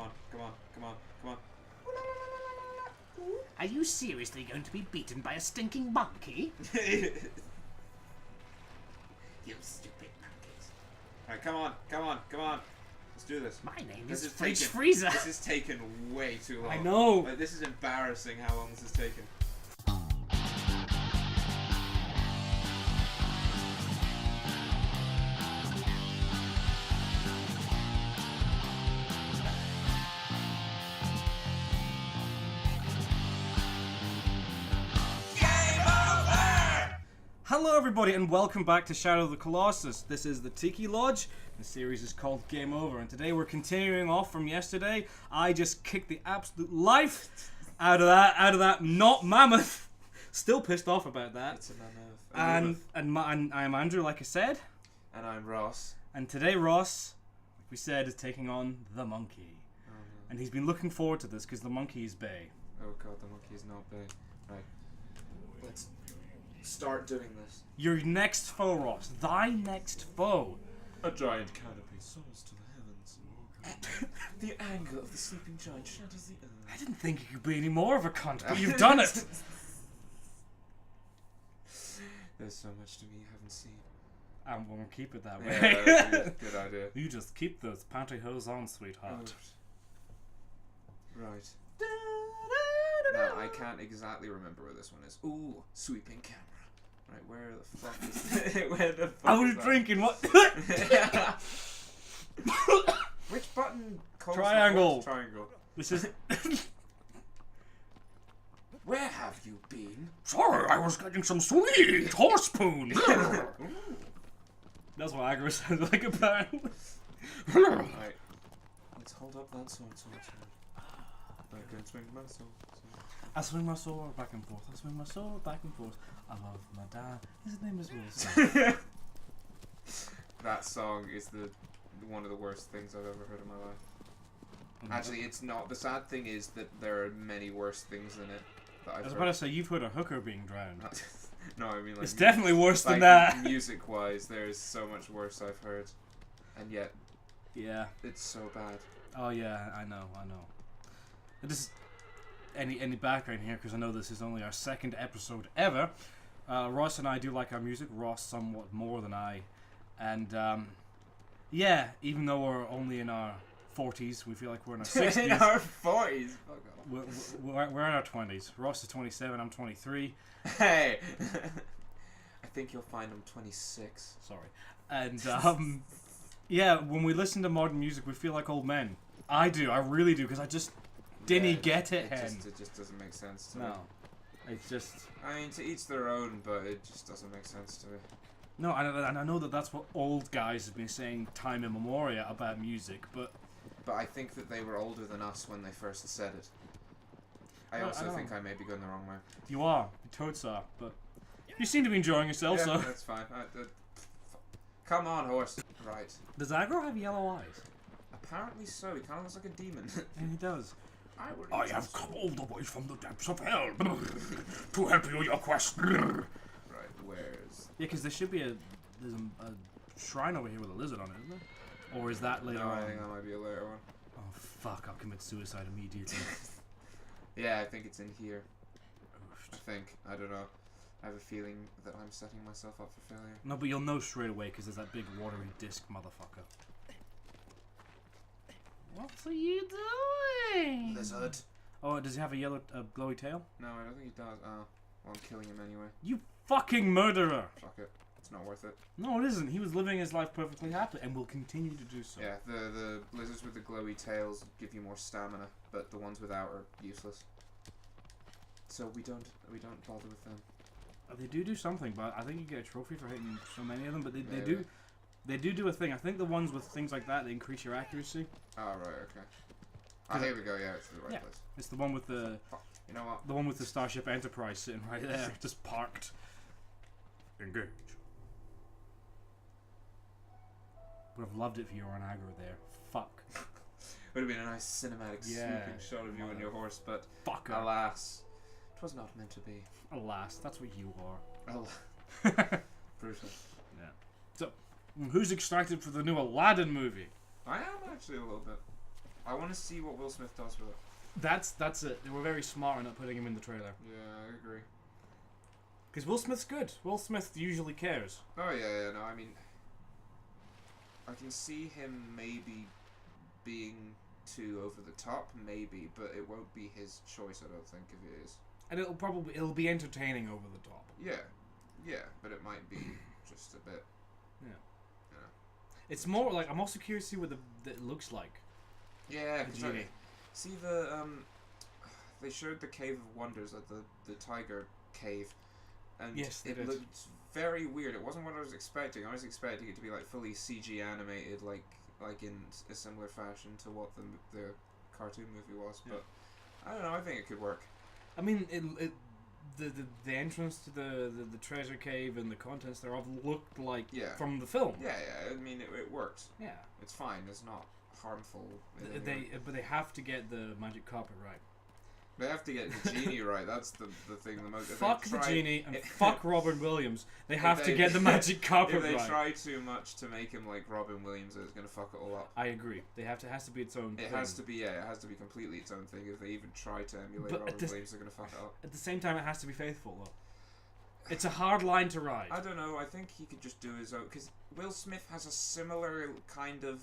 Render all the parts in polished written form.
on, come on, come on, come on. Are you seriously going to be beaten by a stinking monkey? You stupid monkeys. Alright, come on, come on, come on. Let's do this. My name This is is Fridge taken- Freezer. This has taken way too long. I know. Like, this is embarrassing how long this has taken. Hello everybody and welcome back to Shadow of the Colossus. This is the Tiki Lodge. The series is called Game Over and today we're continuing off from yesterday. I just kicked the absolute life out of that not mammoth. Still pissed off about that. It's a mammoth. And I'm Andrew, like I said. And I'm Ross. And today Ross, like we said, is taking on the monkey. Oh, no. And he's been looking forward to this because the monkey is bae. Oh god, the monkey is not big. Right. Let's start doing this. Your next foe, Ross. Thy next foe. A giant canopy soars to the heavens. The anger of the sleeping giant shatters the earth. I didn't think you could be any more of a cunt, but you've done it. There's so much to me you haven't seen. I'm gonna keep it that way. Yeah, that's a good idea. You just keep those pantyhose on, sweetheart. Right. Now, I can't exactly remember where this one is. Ooh, sweeping camera. Right, where the fuck is where the fuck I was is that? drinking what? Which button calls Triangle. for triangle? This is. Where have you been? Sorry, I was getting some sweet horse poon. That's what aggro sounds like apparently. Right. Let's hold up that sword. I can swing my sword. I swing my sword back and forth. I swing my sword back and forth. I love my dad. His name is Wilson. That song is one of the worst things I've ever heard in my life. Actually, it's not. The sad thing is that there are many worse things in it that I've I was heard. about to say you've heard a hooker being drowned. No, I mean like It's definitely worse than like, that. Music-wise, there is so much worse I've heard, and yet Yeah. it's so bad. Oh yeah, I know. Just any background here because I know this is only our second episode ever. Ross and I do like our music. Ross somewhat more than I, and yeah, even though we're only in our 40s, we feel like we're in our 60s. In our 40s. Fuck off. We're in our 20s. Ross is 27. I'm 23. Hey, I think you'll find I'm 26. Sorry. And yeah, when we listen to modern music, we feel like old men. I do. I really do because I just didn't get it. It just doesn't make sense to me. No, it's just. I mean, to each their own, but it just doesn't make sense to me. No, and I know that that's what old guys have been saying time immemorial about music, but I think that they were older than us when they first said it. I Well, also I think I may be going the wrong way. you are. You totes are. But you seem to be enjoying yourself, Yeah, so. that's fine. Come on, horse. Right. Does Aggro have yellow eyes? Apparently so. He kind of looks like a demon. And he does. I have come all the way from the depths of hell to help you in your quest. Yeah, Right, where's... because there should be a shrine over here with a lizard on it, isn't there? Or is that later No, on? I think that might be a later one. Oh fuck! I'll commit suicide immediately. Yeah, I think it's in here. I think. I don't know. I have a feeling that I'm setting myself up for failure. No, but you'll know straight away because there's that big watery disc, motherfucker. What are you doing? Lizard. Oh, does he have a yellow, glowy tail? No, I don't think he does. Oh, well, I'm killing him anyway. You fucking murderer! Fuck it. It's not worth it. No, it isn't. He was living his life perfectly happily and will continue to do so. Yeah, the lizards with the glowy tails give you more stamina, but the ones without are useless. So we don't bother with them. They do something, but I think you get a trophy for hitting so many of them. But they Maybe. do a thing. I think the ones with things like that, they increase your accuracy. Oh right, okay. Ah, here we go. Yeah, it's the right place. It's the one with the You know what? the one with the Starship Enterprise sitting right there, just parked. Engage. Would have loved it if you were an aggro there. Fuck. Would have been a nice cinematic Yeah. sweeping shot of you and your horse, but Fucker. alas, it was not meant to be. Alas, that's what you are. Brutal. Yeah. So, who's excited for the new Aladdin movie? I am actually a little bit. I want to see what Will Smith does with it. That's it. They were very smart in not putting him in the trailer. Yeah, I agree. Because Will Smith's good. Will Smith usually cares. Oh yeah, no, I mean, I can see him maybe being too over the top, maybe, but it won't be his choice. I don't think if it is. And it'll be entertaining over the top. Yeah, but it might be just a bit. Yeah. You know. It's more like I'm also curious to see what it looks like. Yeah, The because genie. see they showed the Cave of Wonders, like the tiger cave, and Yes, they it did. looked very weird. It wasn't what I was expecting. I was expecting it to be like fully CG animated, like in a similar fashion to what the cartoon movie was. Yeah. But I don't know. I think it could work. I mean, the entrance to the treasure cave and the contents thereof looked like from the film. Yeah. I mean, it worked. Yeah. It's fine. It's not harmful. But they have to get the magic carpet right. They have to get the genie right. That's the thing. The most. Fuck the genie and fuck Robin Williams. They have to get the magic carpet right. If they try too much to make him like Robin Williams, it's gonna fuck it all up. I agree. It has to be its own thing. It has to be completely its own thing. If they even try to emulate But Robin Williams, they're gonna fuck it up. At the same time, it has to be faithful though. It's a hard line to ride. I don't know. I think he could just do his own. Because Will Smith has a similar kind of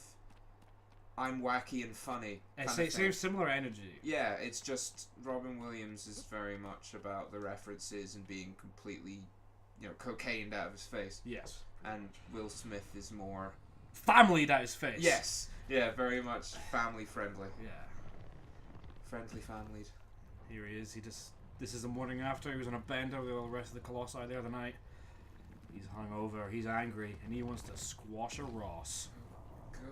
I'm wacky and funny. Same similar energy. Yeah, it's just Robin Williams is very much about the references and being completely, cocained out of his face. Yes. And Will Smith is more family out his face. Yes. Yeah, very much family friendly. Yeah. Friendly family. Here he is. This is the morning after. He was on a bender with all the rest of the Colossi the other night. He's hungover. He's angry, and he wants to squash a Ross. God.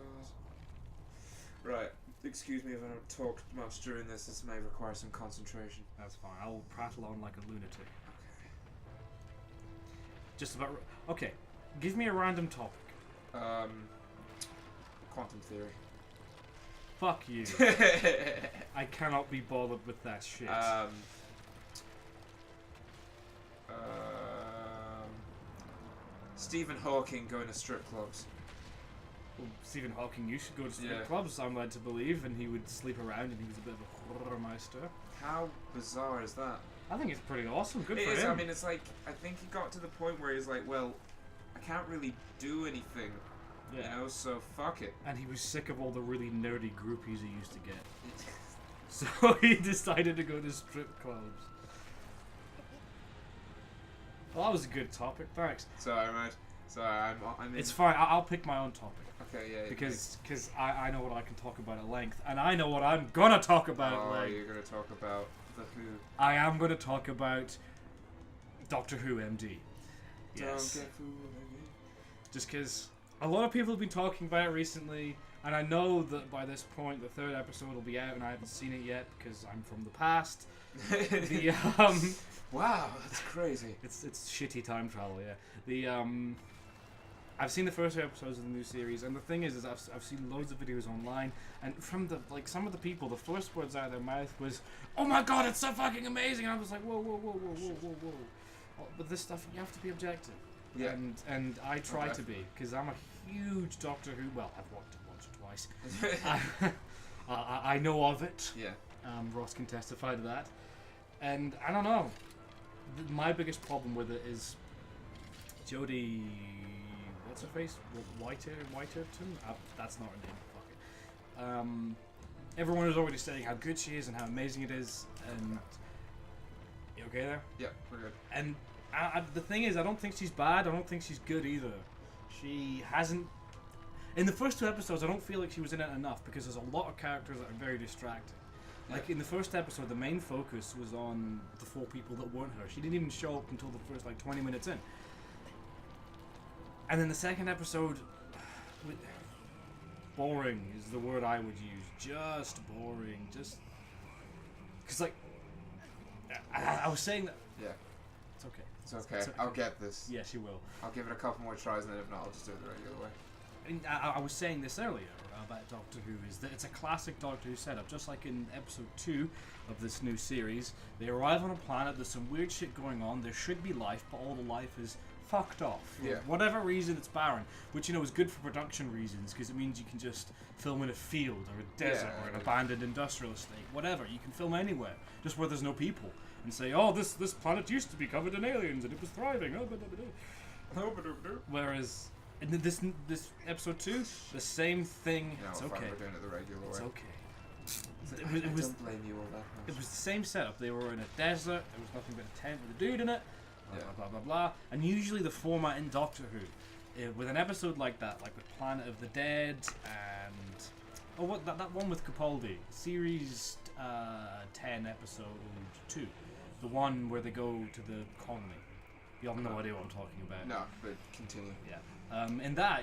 Right. Excuse me if I don't talk much during this. This may require some concentration. That's fine. I will prattle on like a lunatic. Okay. Just about. Okay. Give me a random topic. Quantum theory. Fuck you. I cannot be bothered with that shit. Stephen Hawking going to strip clubs. Well, Stephen Hawking used to go to strip clubs, I'm led to believe, and he would sleep around, and he was a bit of a horrormeister. How bizarre is that? I think it's pretty awesome. Good it for is, him. I mean, it's like, I think he got to the point where he's like, well, I can't really do anything. Yeah. So fuck it. And he was sick of all the really nerdy groupies he used to get. So he decided to go to strip clubs. Well, that was a good topic. Thanks. Sorry, mate. Sorry, I'm in. It's fine. I'll pick my own topic. Okay, yeah. Because I know what I can talk about at length, and I know what I'm gonna talk about at length. You're gonna talk about the Who. I am gonna talk about Doctor Who, MD. Yes. Don't get fooled. Just because a lot of people have been talking about it recently, and I know that by this point the third episode will be out, and I haven't seen it yet because I'm from the past. Wow, that's crazy. It's shitty time travel, yeah. I've seen the first two episodes of the new series, and the thing is I've seen loads of videos online, and from some of the people, the first words out of their mouth was, "Oh my god, it's so fucking amazing!" And I was like, whoa. Oh, but this stuff, you have to be objective. Yeah. And I try to be, because I'm a huge Doctor Who. Well, I've watched it once or twice. I know of it. Yeah. Ross can testify to that. And I don't know. My biggest problem with it is Jodie. What's her face? Whiterton? That's not her name. Fuck it. Everyone is already saying how good she is and how amazing it is. And you okay there? Yeah, we're good. And the thing is, I don't think she's bad. I don't think she's good either. She hasn't. In the first two episodes, I don't feel like she was in it enough because there's a lot of characters that are very distracting. Like in the first episode, the main focus was on the four people that weren't her. She didn't even show up until the first 20 minutes in. And then the second episode, boring is the word I would use. Just boring. Just because I was saying that. Yeah. It's okay. It's okay. I'll get this. Yes, you will. I'll give it a couple more tries, and then if not, I'll just do it the regular way. And I was saying this earlier about Doctor Who, is that it's a classic Doctor Who setup, just like in episode 2 of this new series. They arrive on a planet, there's some weird shit going on, there should be life, but all the life is fucked off. For Yeah. whatever reason, it's barren, which is good for production reasons because it means you can just film in a field or a desert or an abandoned industrial estate, whatever. You can film anywhere, just where there's no people, and say, oh, this planet used to be covered in aliens and it was thriving. Whereas in this episode 2, the same thing. It's okay. We're doing it the regular It's way. okay. I don't blame you all that much. It was the same setup. They were in a desert. There was nothing but a tent with a dude in it. Blah, blah, blah, blah. And usually the format in Doctor Who, with an episode like that, like with Planet of the Dead and... that one with Capaldi. Series 10, episode 2. The one where they go to the colony. You have no idea what I'm talking about. No, but continue. Yeah. In that,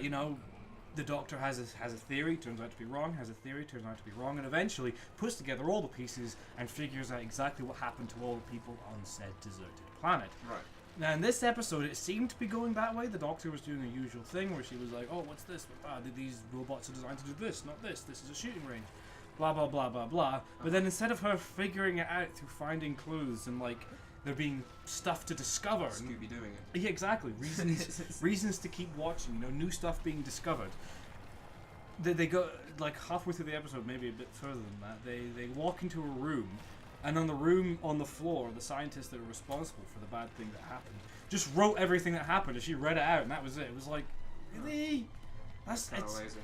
the Doctor has a theory, turns out to be wrong, has a theory, turns out to be wrong, and eventually puts together all the pieces and figures out exactly what happened to all the people on said deserted planet. Right. Now, in this episode, it seemed to be going that way. The Doctor was doing a usual thing where she was like, oh, what's this? These robots are designed to do this, not this. This is a shooting range. Blah, blah, blah, blah, blah. But then instead of her figuring it out through finding clues and, there being stuff to discover. Scooby doing it. Yeah, exactly. Reasons to keep watching. New stuff being discovered. They go halfway through the episode, maybe a bit further than that. They walk into a room, and on the floor, the scientists that are responsible for the bad thing that happened just wrote everything that happened, and she read it out, and that was it. It was like, really? It's lazy.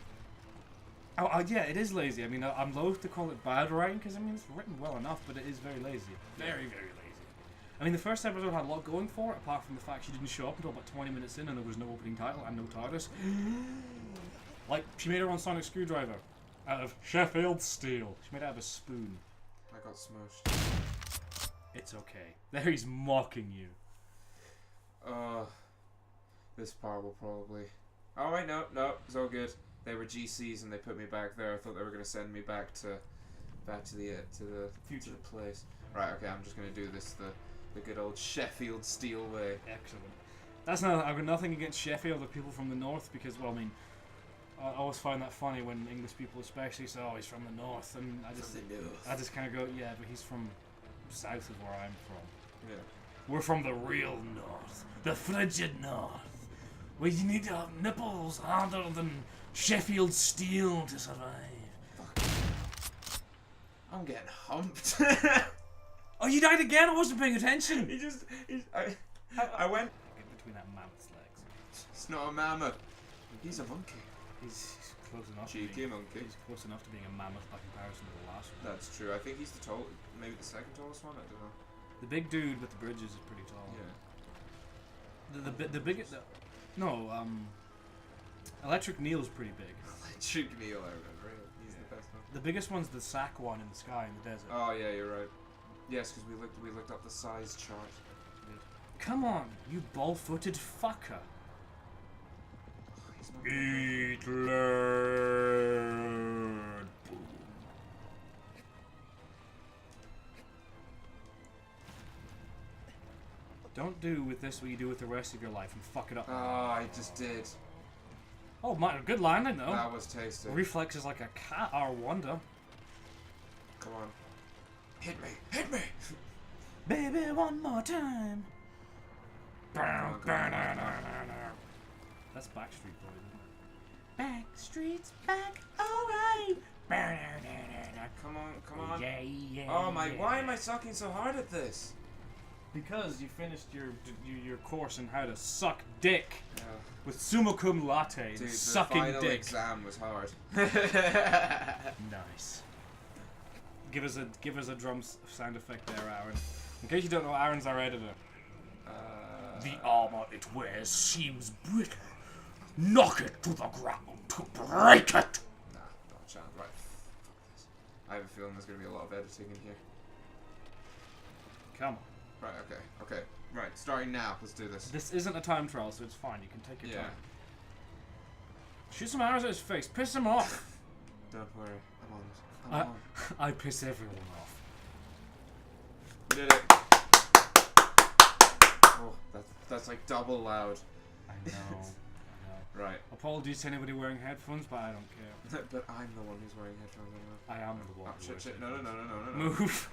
Oh, yeah, it is lazy. I mean, I'm loath to call it bad writing because it's written well enough, but it is very lazy. Very, very lazy. I mean, the first episode had a lot going for it, apart from the fact she didn't show up until about 20 minutes in and there was no opening title and no TARDIS. She made her own sonic screwdriver out of Sheffield steel. She made it out of a spoon. I got smushed. It's okay. There he's mocking you. This part will probably... Oh, wait, no, it's all good. They were GCs and they put me back there. I thought they were going to send me back to the future place. Right, okay, I'm just going to do this the good old Sheffield steel way. Excellent. I've got nothing against Sheffield or people from the north because, I always find that funny when English people especially say, oh, he's from the north, and I just kind of go, yeah, but he's from south of where I'm from. Yeah. We're from the real north, the frigid north, where you need to have nipples harder than Sheffield steel to survive. I'm getting humped. Oh, you died again? I wasn't paying attention. I went... Get between that mammoth's legs. It's not a mammoth. He's a monkey. He's close enough. Cheeky monkey. He's close enough to being a mammoth by comparison to the last one. That's true. I think he's the maybe the second tallest one. I don't know. The big dude with the bridges is pretty tall. Yeah. The biggest. No, Electric Neil's pretty big. Electric Neil, I remember. He's the best one. The biggest one's the sack one in the sky in the desert. Oh yeah, you're right. Yes, because we looked up the size chart. Come on, you ball-footed fucker. Eat, learn. Don't do with this what you do with the rest of your life and fuck it up. Oh, I just did. Oh, my, good landing though. That was tasty. Reflexes like a cat are wonder. Come on. Hit me! Hit me! Baby, one more time. on. That's Backstreet Boys, isn't it? Backstreet's back, alright. Come on. Yeah, yeah. Oh my! yeah. Why am I sucking so hard at this? Because you finished your course in how to suck dick Yeah. with summa cum laude and Dude, sucking the final dick. exam was hard. Nice. Give us a drum sound effect there, Aaron. In case you don't know, Aaron's our editor. The armor it wears seems brittle. Knock it to the ground to break it. Nah, not a chance. Right. Fuck this. I have a feeling there's gonna be a lot of editing in here. Come on. Right. Okay. Right. Starting now. Let's do this. This isn't a time trial, so it's fine. You can take your Yeah. time. Shoot some arrows at his face. Piss him off. Don't worry. I'm on it. I'm on. I piss everyone off. We did it. Oh, that's like double loud. I know. Right. Apologies to anybody wearing headphones, but I don't care. But I'm the one who's wearing headphones anyway. I am the one. Oh, who shit. wears it. No. Move.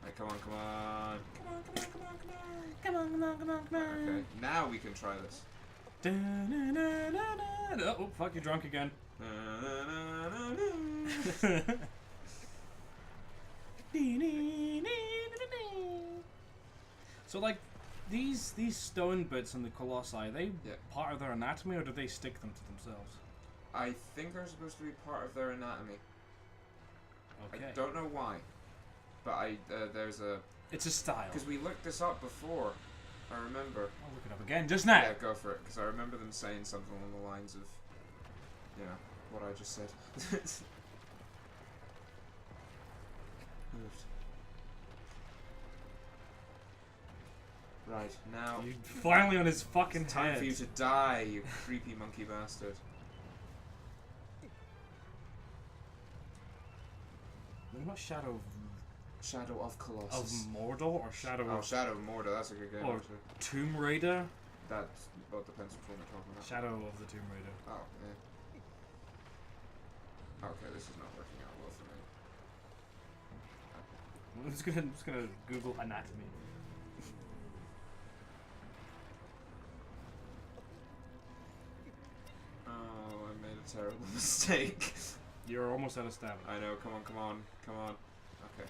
Right, come on. Come on, come on, come on, come on. Okay, now we can try this. Oh, fuck, you're drunk again. So, like, these stone bits in the colossi, are they part of their anatomy, or do they stick them to themselves? I think they're supposed to be part of their anatomy. Okay. I don't know why, but there's a... It's a style. Because we looked this up before, I remember. I'll look it up again just now. Yeah, go for it, because I remember them saying something along the lines of, you know, what I just said. Moved. Right, now... You finally on his fucking It's time head. for you to die, you creepy monkey bastard. What Shadow Shadow of of Colossus. Mordor or Shadow Oh, of Shadow of Mordor, that's a good game, Or- actually. Tomb Raider? That, well, depends which one we're talking about. Shadow of the Tomb Raider. Oh, yeah. Okay, this is not working out well for me. I'm just gonna Google anatomy. Oh, I made a terrible mistake. You're almost out of stamina. I know, come on, come on, come on. Okay.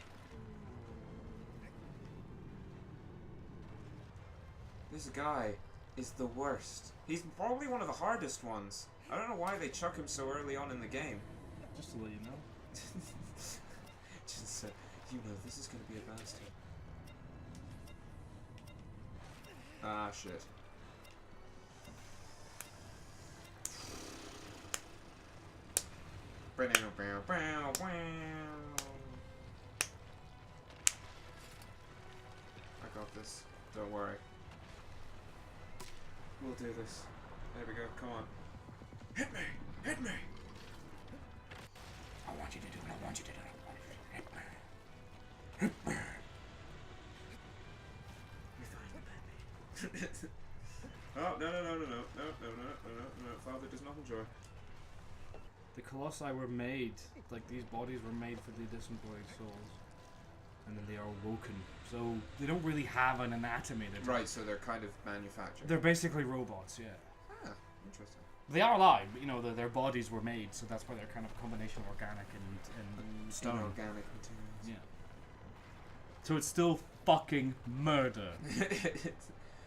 This guy is the worst. He's probably one of the hardest ones. I don't know why they chuck him so early on in the game. Just to let you know. Just you know, this is gonna be a bastard. Ah, shit. I got this. Don't worry. We'll do this. There we go. Come on. Hit me! Hit me! I want you to do it. I want you to do it. I want you to hit me. You're fine, oh, no. Father does not enjoy. The colossi were made, like these bodies were made for the disembodied souls. And then they are woken. So they don't really have an anatomy. Right, so they're kind of manufactured. They're basically robots, yeah. Ah, interesting. They are alive, but you know, their bodies were made, so that's why they're kind of a combination of organic and stone. Inorganic materials. Yeah. So it's still fucking murder.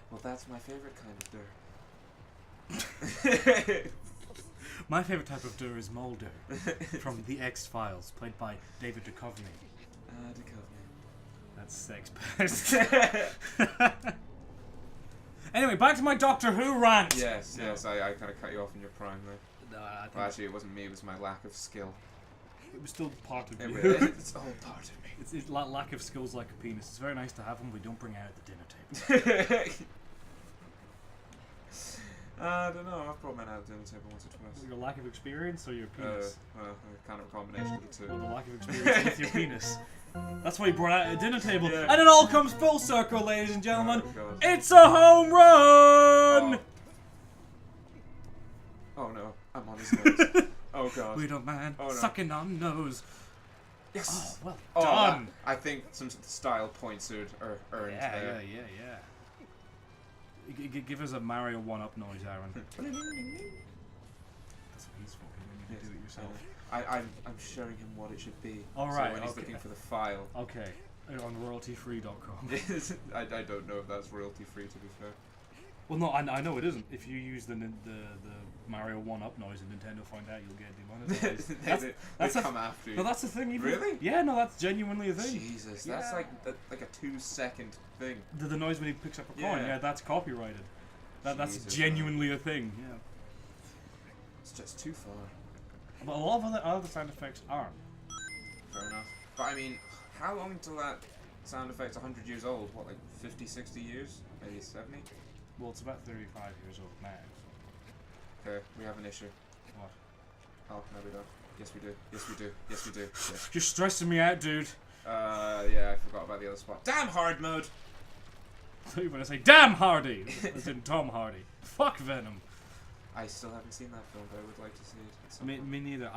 Well, that's my favorite kind of dirt. My favorite type of Dur is Mulder from The X-Files, played by David Duchovny. That's sex pest. Anyway, back to my Doctor Who rant. Yes, No. yes, I kind of cut you off in your prime there. No, I think Well, actually, it wasn't me, it was my lack of skill. it was still part of It you. was- it's all part of me. It's lack of skills like a penis. It's very nice to have them, we don't bring it out at the dinner table. I don't know, I've brought men out of dinner table once or twice. Your lack of experience or your penis? Well, kind of a combination of the two. Or the lack of experience with your penis. That's why you brought out a dinner table. Yeah. And it all comes full circle, ladies and gentlemen. Oh, God. It's a home run! Oh no, I'm on his nose. Oh god. We don't mind Oh, no. sucking on nose. Yes! Oh, well Oh, done. I think some style points are earned Yeah. there. Give us a Mario 1-up noise, Aaron. That's what he's for when you do it yourself. I'm showing him what it should be. Alright, So when he's okay. looking for the file. Okay, on royaltyfree.com. I don't know if that's royalty free, to be fair. Well, no, I know it isn't. If you use the Mario 1-up noise and Nintendo find out, you'll get demonetized. they come after you. No, that's the thing. Even, Really? Yeah, no, that's genuinely a thing. Jesus, that's Yeah. like a 2-second thing. The noise when he picks up a coin, Yeah. yeah, that's copyrighted. That's Jesus, genuinely a thing, yeah. It's just too far. But a lot of other sound effects aren't. Fair enough. But I mean, how long until that sound effect's 100 years old? What, like 50, 60 years? Maybe 70? Well, it's about 35 years old now. So. Okay, we have an issue. What? Oh, no we don't. Yes we do. Yes we do. Yes we do. Yes. You're stressing me out, dude. Yeah, I forgot about the other spot. Damn hard mode! I thought you were going to say, damn Hardy! As in Tom Hardy. Fuck Venom. I still haven't seen that film, but I would like to see it. At some point. Me neither.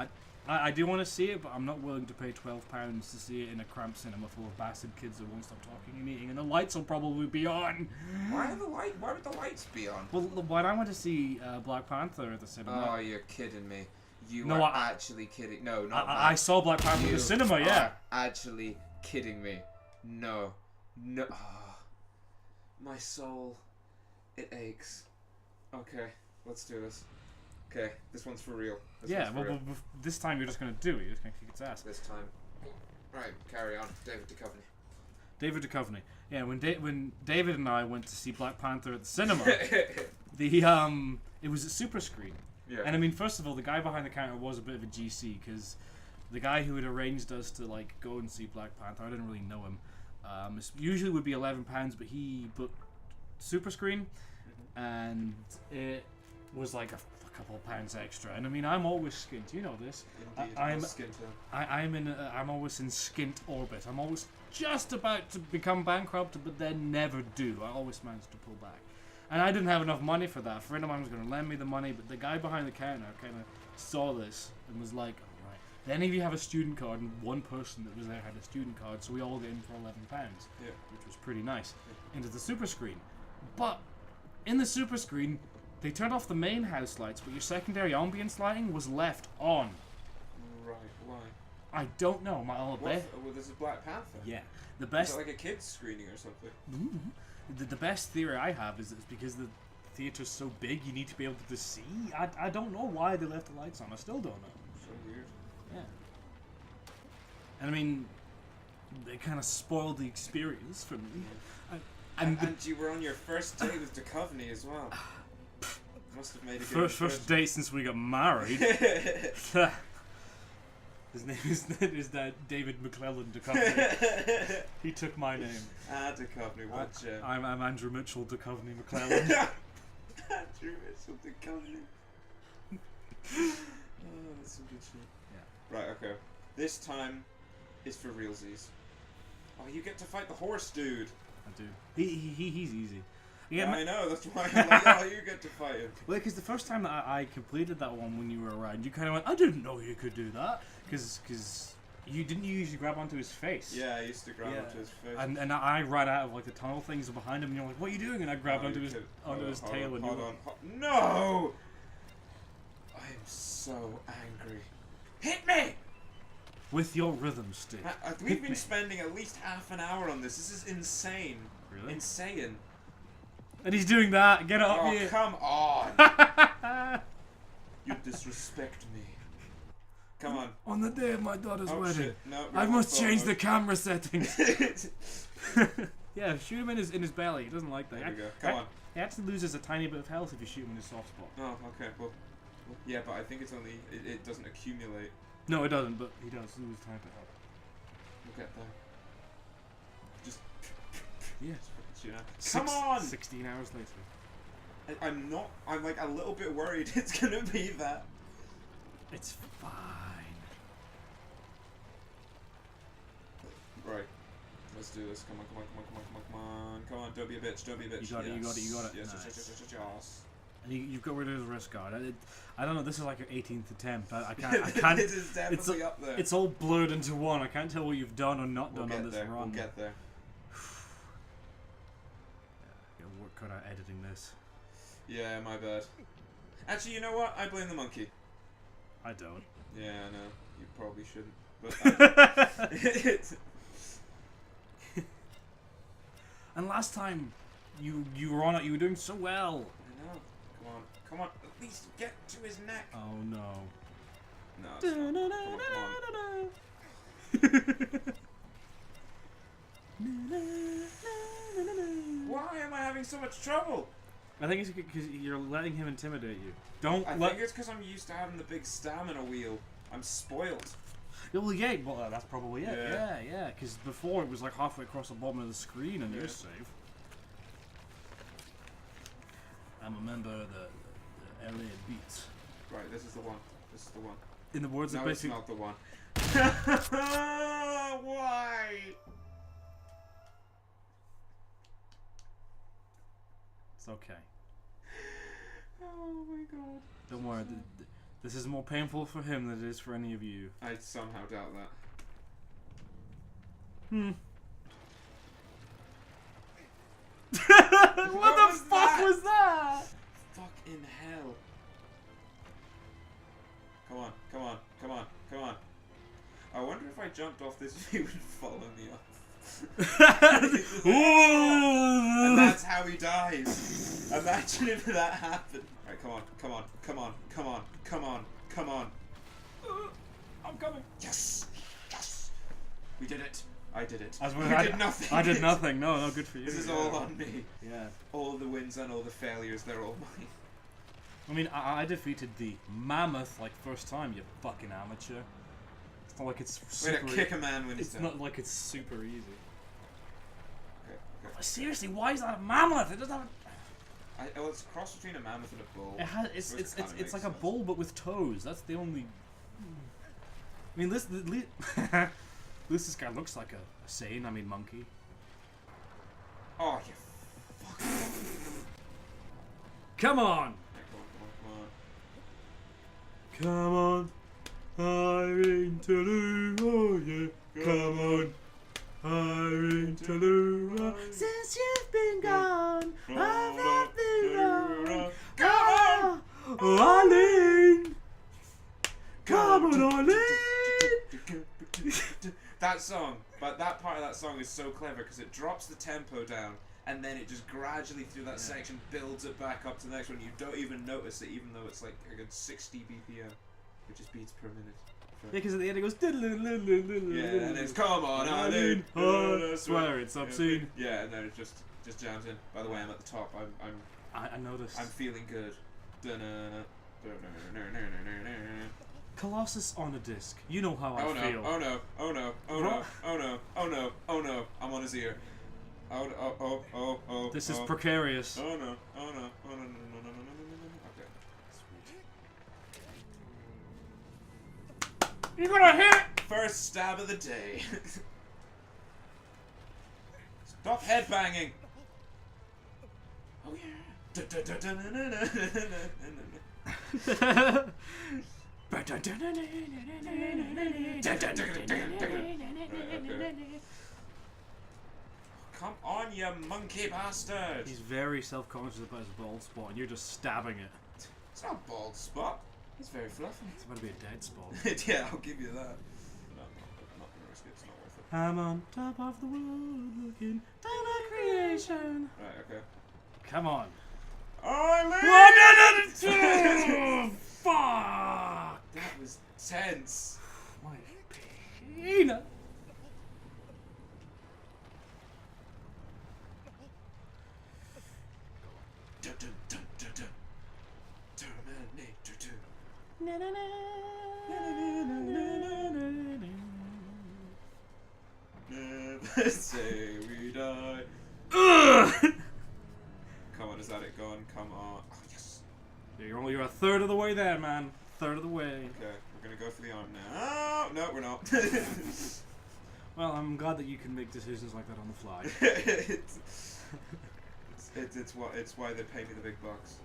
I do want to see it, but I'm not willing to pay £12 to see it in a cramped cinema full of bastard kids that won't stop talking and eating, and the lights will probably be on. Why would the lights be on? Well, when I went to see Black Panther at the cinema. Oh, you're kidding me. You No, are actually kidding. No, not I saw Black Panther in the cinema, yeah. Actually kidding me. No. No. Ah. My soul. It aches. Okay, let's do this. Okay, this one's for real. This time you're just going to do it. You're just going to kick its ass. This time. Right, carry on. David Duchovny. David Duchovny. Yeah, when David and I went to see Black Panther at the cinema, it was a super screen. Yeah. And I mean, first of all, the guy behind the counter was a bit of a GC, because the guy who had arranged us to like go and see Black Panther, I didn't really know him. It usually would be £11, but he booked super screen, and it was like a couple of pounds extra. And I mean, I'm always skint. You know this. Indeed, I'm always in skint orbit. I'm always just about to become bankrupt, but then never do. I always manage to pull back. And I didn't have enough money for that. A friend of mine was going to lend me the money, but the guy behind the counter kind of saw this and was like, all right. Then if you have a student card, and one person that was there had a student card, so we all get in for £11, which was pretty nice, into the super screen. But in the super screen, they turned off the main house lights, but your secondary ambience lighting was left on. Right, why? I don't know. Well, this is Black Panther. Yeah. The best. Is it like a kids screening or something? The best theory I have is it's because the theater's so big, you need to be able to see. I don't know why they left the lights on. I still don't know. So weird. Yeah. And I mean, they kind of spoiled the experience for me. Yeah. And you were on your first date with Duchovny as well. Must have made a good first date since we got married. His name is David McClellan Duchovny. He took my name. Duchovny, what gem. I'm Andrew Mitchell Duchovny McClellan. Andrew Mitchell Duchovny. Oh, that's some good shit. Yeah. Right, okay. This time is for realsies. Oh, you get to fight the horse dude. I do. He's easy. Yeah, I know, that's why I'm like, oh, you get to fight him. Well, because the first time that I completed that one when you were around, you kind of went, I didn't know you could do that. Because you didn't usually grab onto his face. Yeah, I used to grab onto his face. And I ran out of like the tunnel things behind him, and you're like, what are you doing? And I grabbed onto his tail. Hold on. No! I am so angry. Hit me! With your rhythm stick. We've been spending at least half an hour on this. This is insane. Really? Insane. And he's doing that. Get up here. Oh, come on. You disrespect me. Come on. On the day of my daughter's wedding, shit. No, I must change the camera settings. Yeah, shoot him in his belly. He doesn't like that. There we go. Come on. He actually loses a tiny bit of health if you shoot him in his soft spot. Oh, okay. Well, yeah, but I think it's only... It doesn't accumulate. No, it doesn't, but he does lose a tiny bit of health. We'll get there. Just... Yeah. You know. Come on! 16 hours later. I'm like a little bit worried it's gonna be that. It's fine. Right. Let's do this. Come on. Come on. Don't be a bitch. You got it. Yes, Nice. yes. And you've got rid of his wrist guard. I don't know. This is like your 18th attempt. I can't. It is definitely up there. It's all blurred into one. I can't tell what you've done or not done on this run. We'll get there. Work cut out editing this. Yeah, my bad. Actually, you know what? I blame the monkey. I don't. Yeah, I know. You probably shouldn't. But and last time you were on it, you were doing so well. I know. Come on. At least get to his neck. Oh no. No. It's not. Come on. Why am I having so much trouble? I think it's because you're letting him intimidate you. I think it's because I'm used to having the big stamina wheel. I'm spoiled. Well, yeah, that's probably it. Yeah. Because before it was like halfway across the bottom of the screen and you're safe. I'm a member of the LA Beats. Right, this is the one. In the words of no, basically... it's not the one. Why? It's okay. Oh my god. Don't worry, this is more painful for him than it is for any of you. I somehow doubt that. What the fuck was that? Fucking hell. Come on, come on, come on, come on. I wonder if I jumped off this, he would follow me off. And that's how he dies. Imagine if that happened. Alright, come on, come on, come on, come on, come on, come on. I'm coming. Yes! Yes! We did it. I did it. I did nothing. I did nothing. No, good for you. This is all on me. Yeah. All the wins and all the failures, they're all mine. I mean, I defeated the mammoth like first time, you fucking amateur. It's not like it's Way super to kick a man when he's It's down. not like it's super easy. Okay, okay. Seriously, why is that a mammoth? It doesn't have Well, it's a cross between a mammoth and a bull. It has. It's like a bull but with toes. That's the only. I mean, this guy looks like a sane. I mean, monkey. Oh, you fuck. Come on. Come on, Come on. I'm Anderw. Oh yeah. Come on. I'm Anderw. Since you've been gone, I've had been wrong. Come on, Arlene. Come on, Arlene. That song, but that part of that song is so clever because it drops the tempo down and then it just gradually through that section builds it back up to the next one. You don't even notice it, even though it's like a good 60 BPM, which is beats per minute. Yeah, because at the end it goes. Yeah, and it's come on, Arlene. I swear it's obscene. Yeah, and then it just jams in. By the way, I'm at the top. I noticed. I'm feeling good. Colossus on a disc. You know how I feel. Oh no! Oh no! Oh no! Oh no! Oh no! Oh no! I'm on his ear. Oh. This is precarious. Oh no! Oh no! Oh no! No! No! Okay. Sweet. You're gonna hit. First stab of the day. Stop headbanging. Oh yeah. Come on, you monkey bastard! He's very self-conscious about his bald spot, and you're just stabbing it. It's not a bald spot. It's very fluffy. It's about to be a dead spot. Yeah, I'll give you that. No, I'm not gonna risk it. It's not worth it. I'm on top of the world, looking down at creation. Right, okay. Come on. Arlene! Oh, fuck! That was tense. My peanut. Dun, dun, dun, dun, dun. Terminator 2. Na, na, na. Never say we die. Come on, is that it gone? Come on. Oh, yes. You're a third of the way there, man. Third of the way. Okay, we're gonna go for the arm now. Oh, no, we're not. Well, I'm glad that you can make decisions like that on the fly. It's why they pay me the big bucks.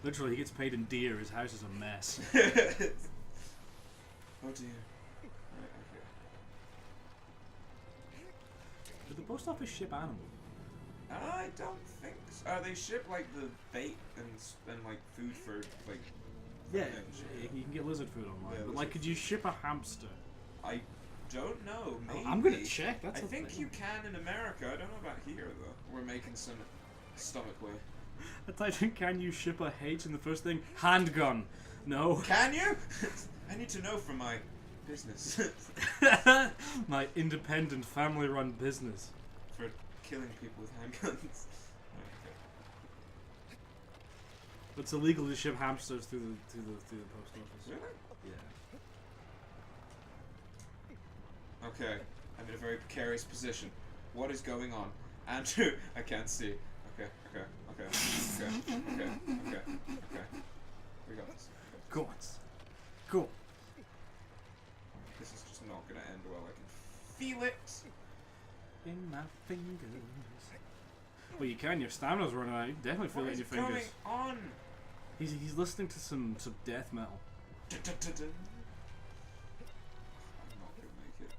Literally, he gets paid in deer. His house is a mess. Oh dear. Right, okay. Did the post office ship animals? I don't think so. They ship like the bait and like food for like. Yeah, shit. you can get lizard food online. Yeah, but like, could you ship a hamster? I don't know. Maybe. I'm gonna check. That's I a think thing. you can in America. I don't know about here though. We're making some stomach way. I typed in, can you ship a H, and the first thing, handgun. No. Can you? I need to know from my business. My independent, family-run business. For killing people with handguns. Okay. It's illegal to ship hamsters through the post office. Really? Yeah. Okay. I'm in a very precarious position. What is going on? Andrew, I can't see. Okay. We got this. Go on. Cool. This is just not gonna end well. I can feel it. In my fingers. Well, you can. Your stamina's running out. You definitely feel it What in is your fingers. going on? He's listening to some death metal. I'm not gonna make it.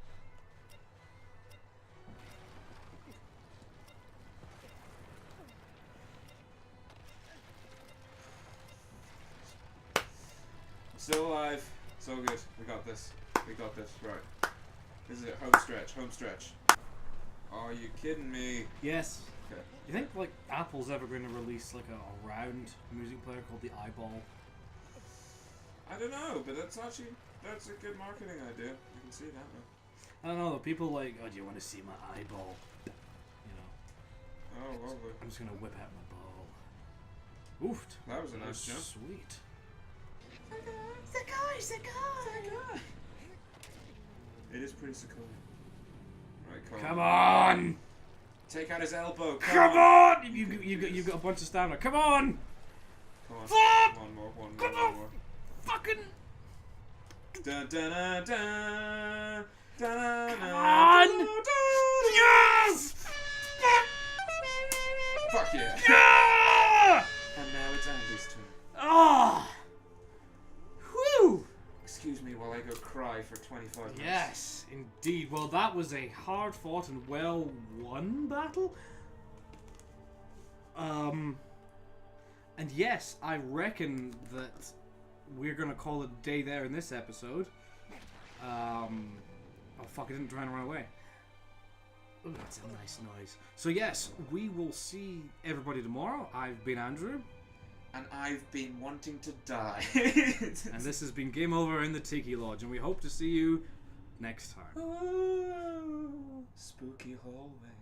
Still alive. So good. We got this. We got this. Right. This is it. Home stretch. Home stretch. Are you kidding me? Yes. Okay. You think like Apple's ever going to release like a round music player called the Eyeball? I don't know, but that's a good marketing idea. You can see that now. I don't know. People like, oh, do you want to see my eyeball? You know. Oh, lovely. I'm just gonna whip out my ball. Oofed. That was a nice jump. Sweet. Sakai! It is pretty Sequoia. Right, Come on! Take out his elbow. Come on! You've got a bunch of stamina. Come on! Come on. Fuck! One more. Come on! Fucking! Dun, dun, dun, dun, dun, Come on! Yes! Fuck yeah! Yeah! And now it's Andy's turn. Oh! Whew! Excuse me while I go cry for 25 minutes. Yes, indeed. Well, that was a hard-fought and well-won battle. And yes, I reckon that we're gonna call it a day there in this episode. Oh fuck! I didn't try and run away. Oh, that's a nice noise. So yes, we will see everybody tomorrow. I've been Andrew. And I've been wanting to die. And this has been Game Over in the Tiki Lodge, and we hope to see you next time. Oh, spooky hallway.